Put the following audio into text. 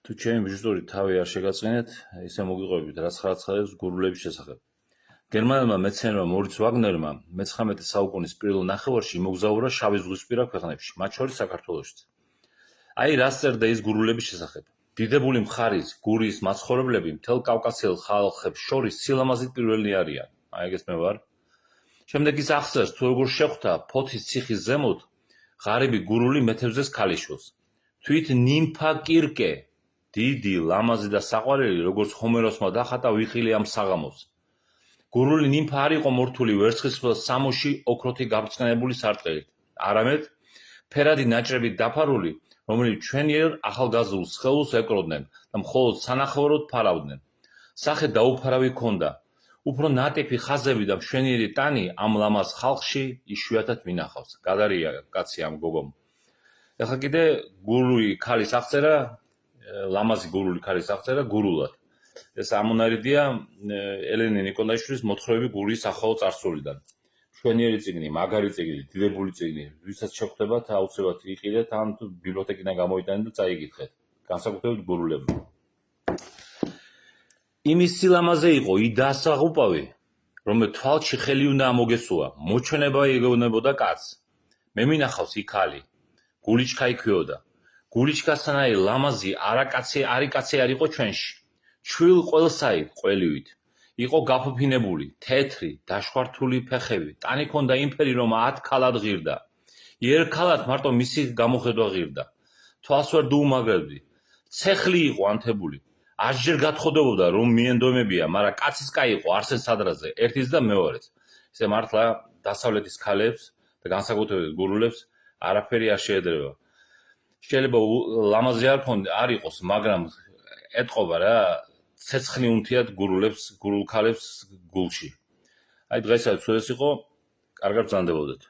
თუ ჩემი ბიჭდური თავი არ შეგაწყინეთ, ისე მოგიყვებით რაც ხარაცხელებს გურულების შესახებ. გერმანელმა მეცნიერმა მორიც ვაგნერმა მე-19 საუკუნის პირველ ნახევარში იმოგზაურა შავი ზღვისპირა ქვეყნებში, მათ შორის საქართველოშიც. აი რას წერდა ის გურულების შესახებ. დიდებული მხარის გურიის მაცხოვრებლები მთელ კავკასიელ ხალხებს შორის სილამაზით პირველნი არიან. აი ეგეც მე ვარ. შემდეგ ის ახსენს, თუ როგორ შეხვდა ფოთის ციხის ზემოთ ღარიბი გურული მეთევზეს ქალიშვილს. თვით ნიმფა კირკე, დიდი, ლამაზი და საყვარელი, როგორც ჰომეროსმა დახატა ვიხილი ამ საღამოს. გურული ნიმფა არ იყო მორთული ვერცხლისფერ სამოში ოქროთი გაბრწყინებული სარტყელით, არამედ ფერადი ნაჭრებით დაფარული, რომელიც ჩვენიერ ახალგაზრდულ სხეულს ეკროდნენ და მხოლოდ სანახევროდ ფარავდნენ. სახე დაუფარავი ჰქონდა. უფრო ნატიფი ხაზები და მშვენიერი ტანი ამ ლამაზ ხალხში იშვიათად მინახავს. გადარია კაცი ამ გოგომ. ეხლა კიდე გურული ქალის აღწერა, ლამაზი გურული ქალის აღწერა გურულად. ეს ამონარიდია ელენე ნიკოლაიშვილის მოთხრობები გურიის ახალ წარსულიდან. მშვენიერი წიგნი, მაგარი წიგნი, დიდებული წიგნი, ვისაც შეხვდებათ, აუცილებლად იყიდეთ, ან თუ ბიბლიოთეკიდან გამოიტანეთ და წაიკითხეთ. განსაკუთრებით გურულები. იმის სილამაზე იყო იდასაღუპავი, რომ თვალში ხელი უნდა ამოგესუა, მოჩვენება იგონებოდა კაცს. მე მინახავს იქალი. გულიჩკა იქვეოდა. გულიჩკასთანაირი ლამაზი არაკაცი არ იყო ჩვენში. ჩვილ ყველსაით ყველივით. იყო გაფუფინებული, თეთრი, დაშხვართული ფეხები. ტანი ჰქონდა იმფერი, რომ 10 ქალად ღირდა. ერქალად მარტო მისი გამოხედვა ღირდა. თვალს ვერ დაუმაგრებდი. ცეხლი იყო ანთებული. ასჯერ გათხოვდებოდა, რომ მიენდომებია, მაგრამ კაცის კაი იყო არსენ სადრაძე, ერთის და მეორეც. ისე მართლა დასავლეთის ქალებს და განსაკუთრებით გურულებს არაფერი არ შეედრება. შეიძლება ლამაზი არ იყოს, მაგრამ ეტყობა რა, ცეცხლი უნთიათ გურულ ქალებს გულში. აი დღესაც ეს იყო, კარგად ბრძანდებოდეთ.